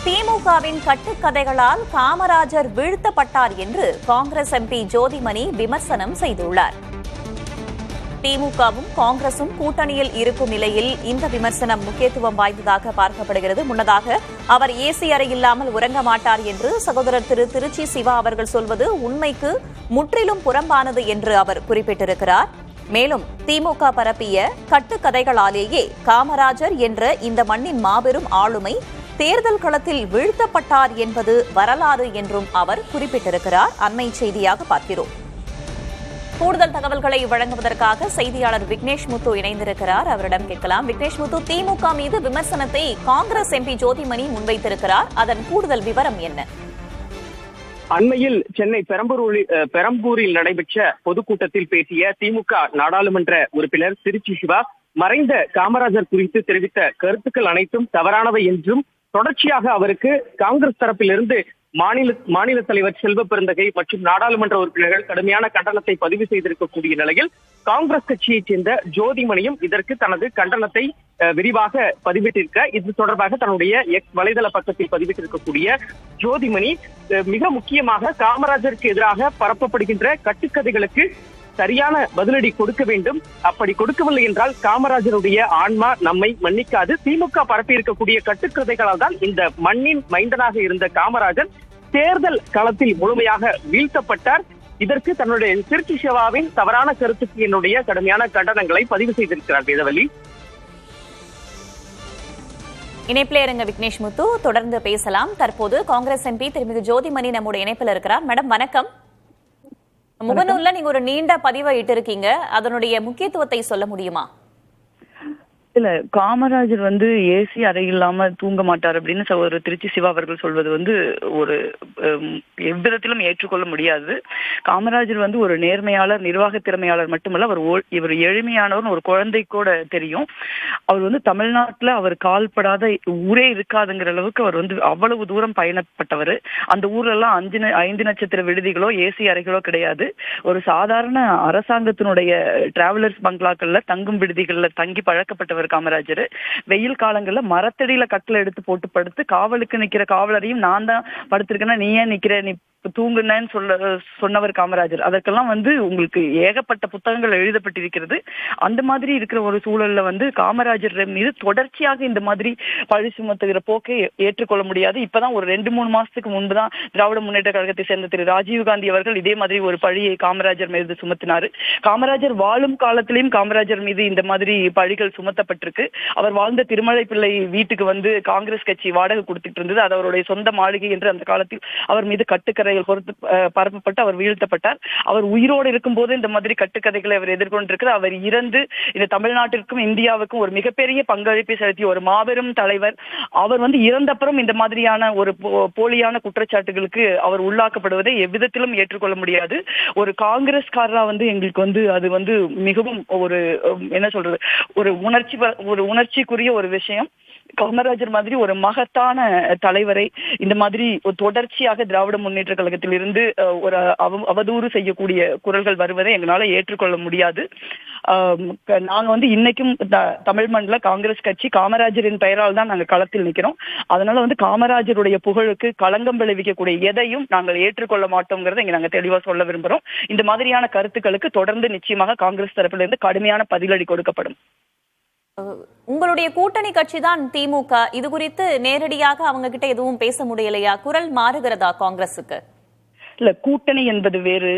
திமுகவின் கட்டுக்கதைகளால் காமராஜர் வீழ்த்தப்பட்டார் என்று காங்கிரஸ் எம்பி ஜோதிமணி விமர்சனம் செய்துள்ளார். திமுகவும் காங்கிரசும் கூட்டணியில் இருக்கும் நிலையில் இந்த விமர்சனம் முக்கியத்துவம் வாய்ந்ததாக பார்க்கப்படுகிறது. முன்னதாக அவர் ஏசி அறை இல்லாமல் உறங்க மாட்டார் என்று சகோதரர் திருச்சி சிவா அவர்கள் சொல்வது உண்மைக்கு முற்றிலும் புறம்பானது என்று அவர் குறிப்பிட்டிருக்கிறார். மேலும் திமுக பரப்பிய கட்டுக்கதைகளாலேயே காமராஜர் என்ற இந்த மண்ணின் மாபெரும் ஆளுமை தேர்தல் களத்தில் வீழ்த்தப்பட்டார் என்பது வரலாறு என்றும் அவர் குறிப்பிட்டிருக்கிறார். அண்மை செய்தியாக பார்க்கிறோம். கூடுதல் தகவல்களை வழங்குவதற்காக செய்தியாளர் விக்னேஷ் முத்து இணைந்திருக்கிறார். அவரிடம் கேட்கலாம். விக்னேஷ் முத்து, திமுக மீது விமர்சனத்தை காங்கிரஸ் எம்பி ஜோதிமணி முன்வைத்திருக்கிறார். அதன் கூடுதல் விவரம் என்ன? அண்மையில் சென்னை பெரம்பூரில் நடைபெற்ற பொதுக்கூட்டத்தில் பேசிய திமுக நாடாளுமன்ற உறுப்பினர் திருச்சி சிவா மறைந்த காமராஜர் குறித்து தெரிவித்த கருத்துக்கள் அனைத்தும் தவறானவை என்றும் தொடர்ச்சியாக அவருக்கு காங்கிரஸ் தரப்பிலிருந்து மாநில தலைவர் செல்வ பெருந்தகை மற்றும் நாடாளுமன்ற உறுப்பினர்கள் கடுமையான கண்டனத்தை பதிவு செய்திருக்கக்கூடிய நிலையில் காங்கிரஸ் கட்சியைச் சேர்ந்த ஜோதிமணியும் இதற்கு தனது கண்டனத்தை விரிவாக பதிவிட்டிருக்க இது தொடர்பாக தன்னுடைய எக்ஸ் வலைதள பக்கத்தில் பதிவிட்டிருக்கக்கூடிய ஜோதிமணி மிக முக்கியமாக காமராஜருக்கு எதிராக பரப்பப்படுகின்ற கட்டுக்கதைகளுக்கு சரியான பதிலடி கொடுக்க வேண்டும். அப்படி கொடுக்கவில்லை என்றால் காமராஜருடைய ஆன்மா நம்மை மன்னிக்காது. திமுக பரப்பி இருக்கக்கூடிய கட்டுக்கதைகளால் தான் இந்த மண்ணின் மைந்தனாக இருந்த காமராஜர் தேர்தல் களத்தில் முழுமையாக வீழ்த்தப்பட்டார். இதற்கு தன்னுடைய திருச்சி சிவாவின் தவறான கருத்துக்கு என்னுடைய கடுமையான கண்டனங்களை பதிவு செய்திருக்கிறார் வேதவள்ளி. இணைப்பில் இருங்க விக்னேஷ் முத்து, தொடர்ந்து பேசலாம். தற்போது காங்கிரஸ் எம்பி திருமதி ஜோதிமணி நம்முடைய இணைப்பில் இருக்கிறார். மேடம் வணக்கம். முகநூல்ல நீங்க ஒரு நீண்ட பதிவை இட்டிருக்கீங்க, அதனுடைய முக்கியத்துவத்தை சொல்ல முடியுமா? இல்ல, காமராஜர் ஏசி அறை இல்லாம தூங்க மாட்டார் அப்படின்னு சகோதரர் திருச்சி சிவா அவர்கள் சொல்வது ஒரு எவ்விதத்திலும் ஏற்றுக்கொள்ள முடியாது. காமராஜர் ஒரு நேர்மையாளர், நிர்வாக திறமையாளர் மட்டுமல்ல, இவர் எளிமையானவர் ஒரு குழந்தை கூட தெரியும். அவர் தமிழ்நாட்டுல அவர் கால்படாத ஊரே இருக்காதுங்கிற அளவுக்கு அவர் அவ்வளவு தூரம் பயணப்பட்டவர். அந்த ஊர்ல எல்லாம் 5 நட்சத்திர விடுதிகளோ ஏசி அறைகளோ கிடையாது. ஒரு சாதாரண அரசாங்கத்தினுடைய டிராவலர்ஸ் பங்களாக்கள்ல தங்கும் விடுதிகள்ல தங்கி பழக்கப்பட்டவர் காமராஜர். வெயில் காலங்கள்ல மரத்தடியில கட்டில எடுத்து போட்டு படுத்து காவலுக்கு நிக்கிற காவலரையும் நான் தான் படுத்திருக்கேன்னா நீ ஏன் நிக்கிற, நீ தூங்குனேன்னு சொன்னவர் காமராஜர். அதற்கெல்லாம் உங்களுக்கு ஏகப்பட்ட புத்தகங்கள் எழுதப்பட்டிருக்கிறது. அந்த மாதிரி இருக்கிற ஒரு சூழல்ல காமராஜர் மீது தொடர்ச்சியாக இந்த மாதிரி பழி சுமத்துகிற போக்கை ஏற்றுக்கொள்ள முடியாது. இப்பதான் ஒரு 2-3 மாசத்துக்கு முன்புதான் திராவிட முன்னேற்ற கழகத்தை சேர்ந்த திரு ராஜீவ்காந்தி அவர்கள் இதே மாதிரி ஒரு பழியை காமராஜர் மீது சுமத்தினாரு. காமராஜர் வாழும் காலத்திலையும் காமராஜர் மீது இந்த மாதிரி பழிகள் சுமத்தப்பட்டிருக்கு. அவர் வாழ்ந்த திருமலை பிள்ளை வீட்டுக்கு காங்கிரஸ் கட்சி வாடகை கொடுத்துட்டு இருந்தது. அது அவருடைய சொந்த மாளிகை என்று அந்த காலத்தில் அவர் மீது கட்டுக்கரை பரப்பப்பட்டு அவர் வீழ்த்தப்பட்டார். அவர் உயிரோடு இருக்கும் போது இந்த மாதிரி கட்டுக்கதைகளை அவர் எதிர்கொண்டிருக்கிறார். அவர் இறந்து இந்த தமிழ்நாட்டிற்கும் இந்தியாவுக்கும் ஒரு மிகப்பெரிய பங்களிப்பை செலுத்திய ஒரு மாபெரும் தலைவர். அவர் இறந்தப்புறம் இந்த மாதிரியான ஒரு போலியான குற்றச்சாட்டுகளுக்கு அவர் உள்ளாக்கப்படுவதை எவ்விதத்திலும் ஏற்றுக்கொள்ள முடியாது. ஒரு காங்கிரஸ்காரரா எங்களுக்கு அது மிகவும் ஒரு என்ன சொல்றது, ஒரு உணர்ச்சிக்குரிய ஒரு விஷயம். காமராஜர் மாதிரி ஒரு மகத்தான தலைவரை இந்த மாதிரி தொடர்ச்சியாக திராவிட முன்னேற்ற கழகத்தில் இருந்து ஒரு அவதூறு செய்யக்கூடிய குரல்கள் வருவதை எங்களால ஏற்றுக்கொள்ள முடியாது. நாங்க இன்னைக்கும் தமிழ் மண்ணில காங்கிரஸ் கட்சி காமராஜரின் பெயரால் தான் நாங்க களத்தில் நிக்கிறோம். அதனால காமராஜருடைய புகழுக்கு களங்கம் விளைவிக்கக்கூடிய எதையும் நாங்கள் ஏற்றுக்கொள்ள மாட்டோம்ங்கிறத இங்க நாங்க தெளிவா சொல்ல விரும்புறோம். இந்த மாதிரியான கருத்துக்களுக்கு தொடர்ந்து நிச்சயமாக காங்கிரஸ் தரப்பிலிருந்து கடுமையான பதிலடி கொடுக்கப்படும். உங்களுடைய கூட்டணி கட்சி தான் திமுக. இது குறித்து நேரடியாக அவங்க கிட்ட எதுவும் பேச முடியலையா? குரல் மாறுகிறதா காங்கிரசுக்கு? இல்ல, கூட்டணி என்பது வேறு,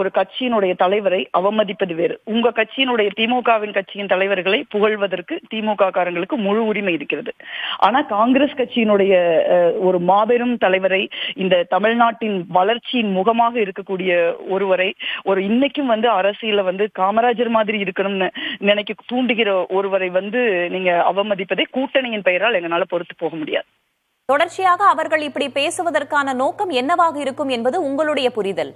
ஒரு கட்சியினுடைய தலைவரை அவமதிப்பது வேறு. உங்க கட்சியினுடைய திமுகவின் கட்சியின் தலைவர்களை புகழ்வதற்கு திமுக காரங்களுக்கு முழு உரிமை இருக்கிறது. ஆனா காங்கிரஸ் கட்சியினுடைய ஒரு மாபெரும் தலைவரை, இந்த தமிழ்நாட்டின் வளர்ச்சியின் முகமாக இருக்கக்கூடிய ஒருவரை, ஒரு இன்னைக்கும் அரசியல காமராஜர் மாதிரி இருக்கணும்னு நினைக்க தூண்டுகிற ஒருவரை நீங்க அவமதிப்பதை கூட்டணியின் பெயரால் எங்களால பொறுத்து போக முடியாது. தொடர்ச்சியாக அவர்கள் இப்படி பேசுவதற்கான நோக்கம் என்னவாக இருக்கும் என்பது உங்களுடைய புரிதல்?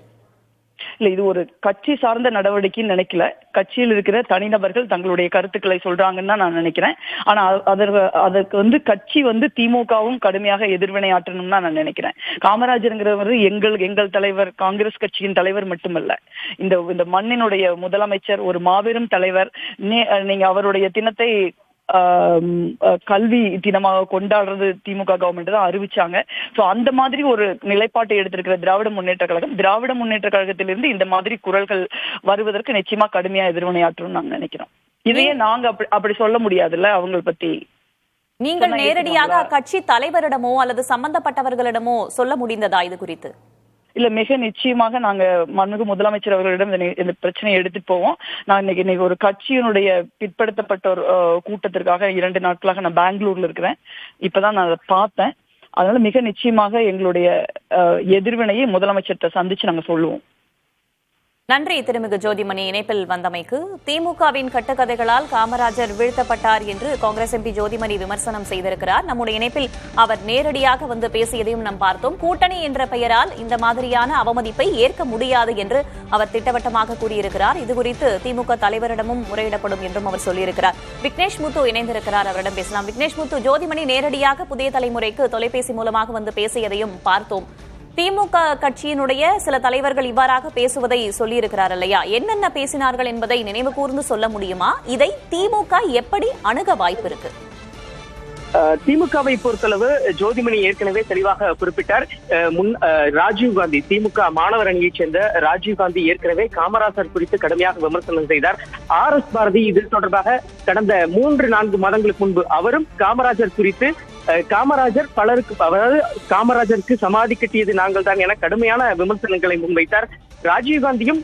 இல்ல, இது ஒரு கட்சி சார்ந்த நடவடிக்கைன்னு நினைக்கல. கட்சியில் இருக்கிற தனிநபர்கள் தங்களுடைய கருத்துக்களை சொல்றாங்கன்னு தான் நான் நினைக்கிறேன். ஆனா அதற்கு கட்சி திமுகவும் கடுமையாக எதிர்வினையாற்றணும் தான் நான் நினைக்கிறேன். காமராஜருங்கிறவர் எங்கள் தலைவர், காங்கிரஸ் கட்சியின் தலைவர் மட்டுமல்ல, இந்த மண்ணினுடைய முதலமைச்சர், ஒரு மாபெரும் தலைவர். நீங்க அவருடைய தினத்தை கல்வி தினமாக கொண்டாடுறது திமுக கவர்மெண்ட் தான் அறிவிச்சாங்க. சோ அந்த மாதிரி ஒரு நிலைப்பாட்டை எடுத்திருக்கிற திராவிட முன்னேற்ற கழகத்திலிருந்து இந்த மாதிரி குரல்கள் வருவதற்கு நிச்சயமா கடுமையா எதிர்வினையாற்றும் நாங்க நினைக்கிறோம். இதையே நாங்க அப்படி சொல்ல முடியாதுல்ல அவங்களை பத்தி. நீங்கள் நேரடியாக அக்கட்சி தலைவரிடமோ அல்லது சம்பந்தப்பட்டவர்களிடமோ சொல்ல முடிந்ததா இது குறித்து? இல்ல, மிக நிச்சயமாக நாங்க மாண்புமிகு முதலமைச்சர் அவர்களிடம் இந்த பிரச்சனையை எடுத்துட்டு போவோம். நான் இன்னைக்கு ஒரு கட்சியினுடைய பிற்படுத்தப்பட்ட ஒரு கூட்டத்திற்காக 2 நாட்களாக நான் பெங்களூர்ல இருக்கிறேன். இப்பதான் நான் அதை பார்த்தேன். அதனால மிக நிச்சயமாக எங்களுடைய எதிர்வினையை முதலமைச்சர்கிட்ட சந்திச்சு நாங்க சொல்லுவோம். நன்றி திருமிகு ஜோதிமணி இணைப்பில் வந்தமைக்கு. திமுகவின் கட்டுக்கதைகளால் காமராஜர் வீழ்த்தப்பட்டார் என்று காங்கிரஸ் எம்பி ஜோதிமணி விமர்சனம் செய்திருக்கிறார். நம்முடைய இணைப்பில் அவர் நேரடியாக வந்து பேசியதையும் நாம் பார்த்தோம். கூட்டணி என்ற பெயரால் இந்த மாதிரியான அவமதிப்பை ஏற்க முடியாது என்று அவர் திட்டவட்டமாக கூறியிருக்கிறார். இதுகுறித்து திமுக தலைவரிடமும் முறையிடப்படும் என்றும் அவர் சொல்லியிருக்கிறார். விக்னேஷ் முத்து இணைந்திருக்கிறார், அவரிடம் பேசலாம். விக்னேஷ் முத்து, ஜோதிமணி நேரடியாக புதிய தலைமுறைக்கு தொலைபேசி மூலமாக வந்து பேசியதையும் பார்த்தோம். திமுக கட்சியினுடைய சில தலைவர்கள் இவ்வாறாக பேசுவதை சொல்லியிருக்கிறார் இல்லையா? என்னென்ன பேசினார்கள் என்பதை நினைவு கூர்ந்து சொல்ல முடியுமா? இதை திமுக எப்படி அணுக வாய்ப்பு இருக்கு? திமுகவை பொறுத்தளவு ஜோதிமணி ஏற்கனவே தெளிவாக குறிப்பிட்டார். ராஜீவ்காந்தி, திமுக மாணவர் அணியைச் சேர்ந்த ராஜீவ்காந்தி ஏற்கனவே காமராஜர் குறித்து கடுமையாக விமர்சனம் செய்தார். RS பாரதி இது தொடர்பாக கடந்த 3-4 மாதங்களுக்கு முன்பு அவரும் காமராஜர் குறித்து காமராஜர் அதாவது காமராஜருக்கு சமாதி கட்டியது நாங்கள் தான் என கடுமையான விமர்சனங்களை முன்வைத்தார். ராஜீவ்காந்தியும்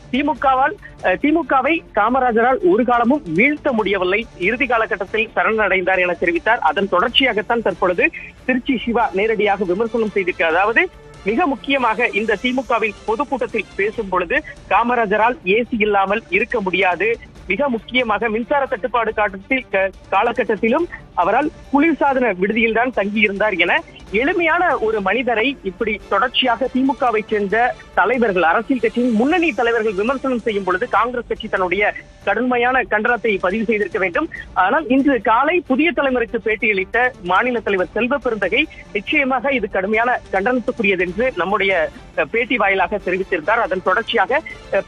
திமுகவை காமராஜரால் ஒரு காலமும் வீழ்த்த முடியவில்லை, இறுதி காலகட்டத்தில் சரணடைந்தார் என தெரிவித்தார். அதன் தொடர்ச்சியாகத்தான் தற்பொழுது திருச்சி சிவா நேரடியாக விமர்சனம் செய்திருக்கிறார். அதாவது மிக முக்கியமாக இந்த திமுகவின் பொதுக்கூட்டத்தில் பேசும் பொழுது காமராஜரால் ஏசி இல்லாமல் இருக்க முடியாது, மிக முக்கியமாக மின்சார தட்டுப்பாடு காலகட்டத்திலும் அவரால் குளிர்சாதன விடுதியில் தான் தங்கியிருந்தார் என எளிமையான ஒரு மனிதரை இப்படி தொடர்ச்சியாக திமுகவை சேர்ந்த தலைவர்கள், அரசியல் கட்சியின் முன்னணி தலைவர்கள் விமர்சனம் செய்யும் பொழுது காங்கிரஸ் கட்சி தன்னுடைய கடுமையான கண்டனத்தை பதிவு செய்திருக்க வேண்டும். ஆனால் இன்று காலை புதிய தலைமுறைக்கு பேட்டியளித்த மாநில தலைவர் செல்வ பெருந்தகை நிச்சயமாக இது கடுமையான கண்டனத்துக்குரியது என்று நம்முடைய பேட்டி வாயிலாக தெரிவித்திருந்தார். அதன் தொடர்ச்சியாக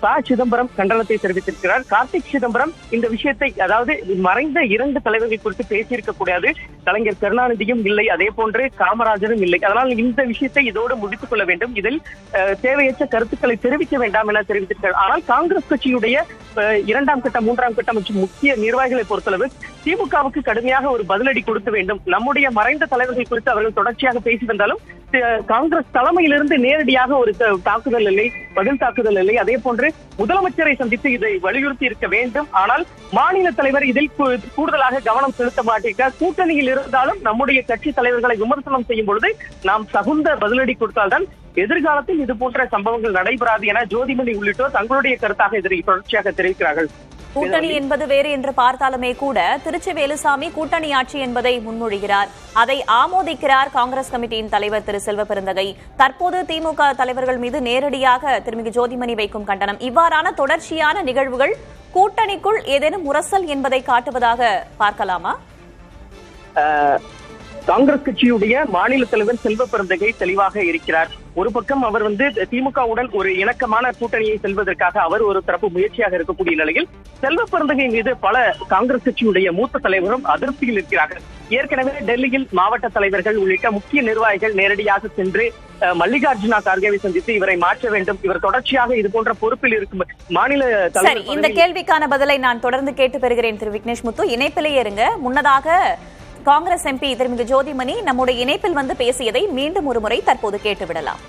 ப. சிதம்பரம் கண்டனத்தை தெரிவித்திருக்கிறார். கார்த்திக் சிதம்பரம் இந்த விஷயத்தை, அதாவது மறைந்த 2 தலைவர்கள் குறித்து பேசியிருக்க கூடாது, கலைஞர் கருணாநிதியும் இல்லை, அதே போன்று காமராஜரும் இல்லை, அதனால் இந்த விஷயத்தை இதோடு முடித்துக் கொள்ள வேண்டும், இதில் தேவையற்ற கருத்துக்களை தெரிவிக்க வேண்டாம் என தெரிவித்திருக்கிறார். ஆனால் காங்கிரஸ் கட்சியுடைய 2ஆம் கட்ட 3ஆம் கட்ட மற்றும் முக்கிய நிர்வாகிகளை பொறுத்தளவு திமுகவுக்கு கடுமையாக ஒரு பதிலடி கொடுக்க வேண்டும். நம்முடைய மறைந்த தலைவர்கள் குறித்து அவர்கள் தொடர்ச்சியாக பேசி வந்தாலும் காங்கிரஸ் தலைமையிலிருந்து நேரடியாக ஒரு தாக்குதல் இல்லை, பதில் தாக்குதல் இல்லை. அதே போன்று முதலமைச்சரை சந்தித்து இதை வலியுறுத்தி இருக்க வேண்டும். ஆனால் மாநில தலைவர் இதில் கூடுதலாக கவனம் செலுத்த மாட்டேங்கிறார். கூட்டணியில் இருந்தாலும் நம்முடைய கட்சி தலைவர்களை விமர்சனம் செய்யும் பொழுது நாம் தகுந்த பதிலடி கொடுத்தால்தான் எதிர்காலத்தில் இது போன்ற சம்பவங்கள் நடைபெறாது என ஜோதிமணி உள்ளிட்டோர் தங்களுடைய கருத்தாக இதை தொடர்ச்சியாக தெரிவிக்கிறார்கள். கூட்டணி என்பது வேறு என்று பார்த்தாலுமே கூட திருச்சி வேலுசாமி கூட்டணி ஆட்சி என்பதை முன்மொழிகிறார். அதை ஆமோதிக்கிறார் காங்கிரஸ் கமிட்டியின் தலைவர் திரு செல்வ பெருந்தகை. தற்போது திமுக தலைவர்கள் மீது நேரடியாக திருமிகு ஜோதிமணி வைக்கும் கண்டனம், இவ்வாறான தொடர்ச்சியான நிகழ்வுகள் கூட்டணிக்குள் ஏதேனும் முரசல் என்பதை காட்டுவதாக பார்க்கலாமா? காங்கிரஸ் கட்சியுடைய மாநில தலைவர் செல்வ பெருந்தகை தெளிவாக இருக்கிறார். ஒரு பக்கம் அவர் திமுகவுடன் ஒரு இணக்கமான கூட்டணியை செல்வதற்காக அவர் ஒரு தரப்பு முயற்சியாக இருக்கக்கூடிய நிலையில் செல்வ பெருந்தகை மீது பல காங்கிரஸ் கட்சியுடைய மூத்த தலைவரும் அதிருப்தியில் இருக்கிறார்கள். ஏற்கனவே டெல்லியில் மாவட்ட தலைவர்கள் உள்ளிட்ட முக்கிய நிர்வாகிகள் நேரடியாக சென்று மல்லிகார்ஜுனா கார்கேவை சந்தித்து இவரை மாற்ற வேண்டும், இவர் தொடர்ச்சியாக இது போன்ற பொறுப்பில் இருக்கும் மாநில தலைவர். இந்த கேள்விக்கான பதிலை நான் தொடர்ந்து கேட்டு பெறுகிறேன். திரு விக்னேஷ் முத்து இணைப்பிலேயே இருங்க. முன்னதாக காங்கிரஸ் எம்பி திருமிகு ஜோதிமணி நம்முடைய இணைப்பில் வந்து பேசியதை மீண்டும் ஒரு முறை தற்போது கேட்டுவிடலாம்.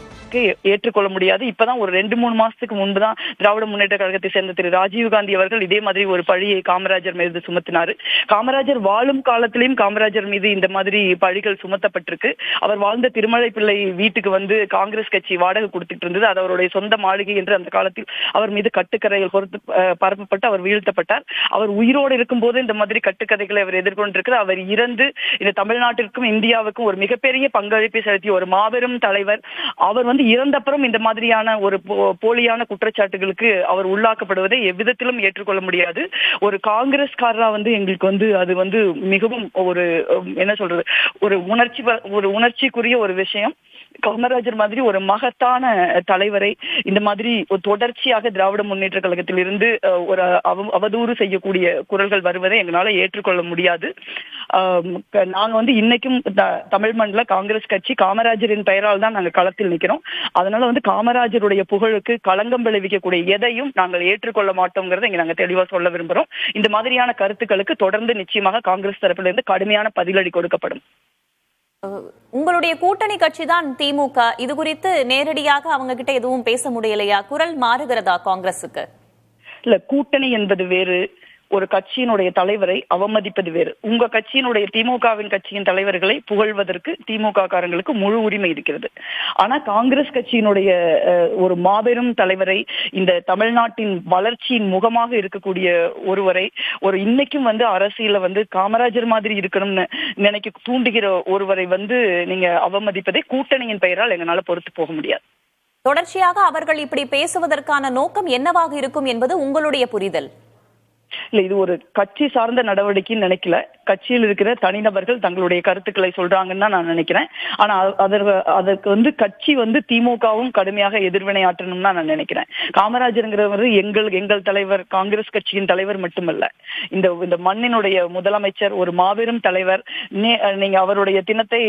ஏற்றுக்கொள்ள முடியாது. இப்பதான் ஒரு 2-3 மாசத்துக்கு முன்புதான் திராவிட முன்னேற்ற கழகத்தை சேர்ந்த திரு ராஜீவ்காந்தி அவர்கள் இதே மாதிரி ஒரு பழியை காமராஜர் மீது சுமத்தினாரு. காமராஜர் வாழும் காலத்திலையும் காமராஜர் மீது இந்த மாதிரி பழிகள் சுமத்தப்பட்டிருக்கு. அவர் வாழ்ந்த திருமலை பிள்ளை வீட்டுக்கு காங்கிரஸ் கட்சி வாடகை கொடுத்துட்டு இருந்தது. அது அவருடைய சொந்த மாளிகை என்று அந்த காலத்தில் அவர் மீது கட்டுக்கதைகள் பரப்பப்பட்டு அவர் வீழ்த்தப்பட்டார். அவர் உயிரோடு இருக்கும் போது இந்த மாதிரி கட்டுக்கதைகளை அவர் எதிர்கொண்டிருக்கிறார். அவர் இறந்து இந்த தமிழ்நாட்டிற்கும் இந்தியாவுக்கும் ஒரு மிகப்பெரிய பங்களிப்பை செலுத்திய ஒரு மாபெரும் தலைவர். அவர் இறந்தப்புறம் இந்த மாதிரியான ஒரு போலியான குற்றச்சாட்டுகளுக்கு அவர் உள்ளாக்கப்படுவதை எவ்விதத்திலும் ஏற்றுக்கொள்ள முடியாது. ஒரு காங்கிரஸ்காரரா எங்களுக்கு அது மிகவும் ஒரு என்ன சொல்றது, ஒரு உணர்ச்சிக்குரிய ஒரு விஷயம். காமராஜர் மாதிரி ஒரு மகத்தான தலைவரை இந்த மாதிரி தொடர்ச்சியாக திராவிட முன்னேற்ற கழகத்தில் இருந்து ஒரு அவதூறு செய்யக்கூடிய குரல்கள் வருவதை எங்களால ஏற்றுக்கொள்ள முடியாது. நாங்க இன்னைக்கும் தமிழ் மண்ணில காங்கிரஸ் கட்சி காமராஜரின் பெயரால் தான் நாங்க களத்தில் நிக்கிறோம். அதனால காமராஜருடைய புகழுக்கு களங்கம் விளைவிக்கக்கூடிய எதையும் நாங்கள் ஏற்றுக்கொள்ள மாட்டோங்கிறத இங்க நாங்க தெளிவா சொல்ல விரும்புறோம். இந்த மாதிரியான கருத்துக்களுக்கு தொடர்ந்து நிச்சயமாக காங்கிரஸ் தரப்பிலிருந்து கடுமையான பதிலடி கொடுக்கப்படும். உங்களுடைய கூட்டணி கட்சி தான் திமுக. இது குறித்து நேரடியாக அவங்க கிட்ட எதுவும் பேச முடியலையா? குரல் மாறுகிறதா காங்கிரசுக்கு? இல்ல, கூட்டணி என்பது வேறு, ஒரு கட்சியினுடைய தலைவரை அவமதிப்பது வேறு. உங்க கட்சியினுடைய திமுகவின் கட்சியின் தலைவர்களை புகழ்வதற்கு திமுக காரங்களுக்கு முழு உரிமை இருக்கிறது. ஆனா காங்கிரஸ் கட்சியினுடைய ஒரு மாபெரும் தலைவரை, இந்த தமிழ்நாட்டின் வளர்ச்சியின் முகமாக இருக்கக்கூடிய ஒருவரை, ஒரு இன்னைக்கும் அரசியல காமராஜர் மாதிரி இருக்கணும்னு நினைக்க தூண்டுகிற ஒருவரை நீங்க அவமதிப்பதை கூட்டணியின் பெயரால் எங்களால பொறுத்து போக முடியாது. தொடர்ச்சியாக அவர்கள் இப்படி பேசுவதற்கான நோக்கம் என்னவாக இருக்கும் என்பது உங்களுடைய புரிதல்? இல்ல, இது ஒரு கட்சி சார்ந்த நடவடிக்கைன்னு நினைக்கல. கட்சியில் இருக்கிற தனிநபர்கள் தங்களுடைய கருத்துக்களை சொல்றாங்கன்னு தான் நான் நினைக்கிறேன். ஆனா அதற்கு கட்சி திமுகவும் கடுமையாக எதிர்வினையாற்றணும்னு தான் நான் நினைக்கிறேன். காமராஜருங்கிறவர் எங்கள் தலைவர், காங்கிரஸ் கட்சியின் தலைவர் மட்டுமல்ல, இந்த மண்ணினுடைய முதலமைச்சர், ஒரு மாபெரும் தலைவர். நீங்க அவருடைய தினத்தை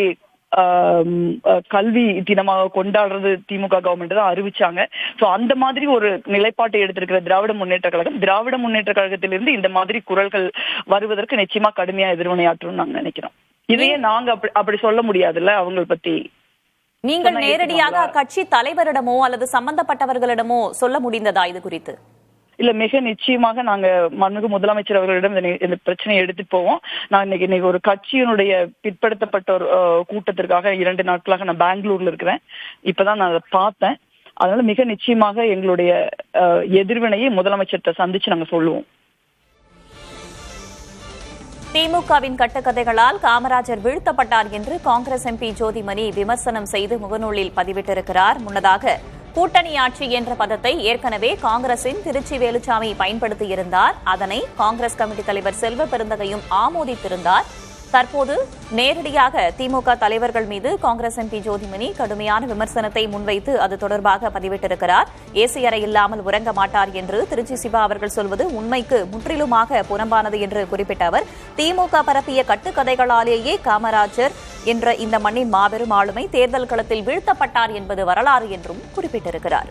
கல்வி தினமாக கொண்டாடுறது திமுக கவர்மெண்ட் தான் அறிவிச்சாங்க. சோ அந்த மாதிரி ஒரு நிலைப்பாட்டை எடுத்திருக்கிற திராவிட முன்னேற்ற கழகத்திலிருந்து இந்த மாதிரி குரல்கள் வருவதற்கு நிச்சயமா கடுமையா எதிர்வினையாற்றும் நாங்க நினைக்கிறோம். இதையே நாங்க அப்படி சொல்ல முடியாதுல்ல அவங்க பத்தி. நீங்கள் நேரடியாக கட்சி தலைவரிடமோ அல்லது சம்பந்தப்பட்டவர்களிடமோ சொல்ல முடிந்ததா இது குறித்து? இல்ல, மிக நிச்சயமாக நாங்க மண்ணுக்கு முதலமைச்சர் அவர்களிடம் இந்த பிரச்சனையை எடுத்துட்டு போவோம். நான் இன்னைக்கு ஒரு கட்சியினுடைய பிற்படுத்தப்பட்ட ஒரு கூட்டத்திற்காக 2 நாட்களாக நான் பெங்களூர்ல இருக்கிறேன். இப்பதான் நான் அதை பார்த்தேன். அதனால மிக நிச்சயமாக எங்களுடைய எதிர்வினையை முதலமைச்சர்கிட்ட சந்திச்சு நாங்க சொல்லுவோம். திமுகவின் கட்டுக்கதைகளால் காமராஜர் வீழ்த்தப்பட்டார் என்று காங்கிரஸ் எம்பி ஜோதிமணி விமர்சனம் செய்து முகநூலில் பதிவிட்டிருக்கிறார். முன்னதாக கூட்டணி ஆட்சி என்ற பதத்தை ஏற்கனவே காங்கிரசின் திருச்சி வேலுச்சாமி பயன்படுத்தியிருந்தார். அதனை காங்கிரஸ் கமிட்டி தலைவர் செல்வ பெருந்தகையும் ஆமோதித்திருந்தார். தற்போது நேரடியாக திமுக தலைவர்கள் மீது காங்கிரஸ் எம்பி ஜோதிமணி கடுமையான விமர்சனத்தை முன்வைத்து அது தொடர்பாக பதிவிட்டிருக்கிறார். ஏசி அறை இல்லாமல் உறங்க மாட்டார் என்று திருச்சி சிவா அவர்கள் சொல்வது உண்மைக்கு முற்றிலுமாக புறம்பானது என்று குறிப்பிட்ட அவர், திமுக பரப்பிய கட்டுக்கதைகளாலேயே காமராஜர் என்ற இந்த மண்ணின் மாபெரும் ஆளுமை தேர்தல் களத்தில் வீழ்த்தப்பட்டார் என்பது வரலாறு என்றும் குறிப்பிட்டிருக்கிறார்.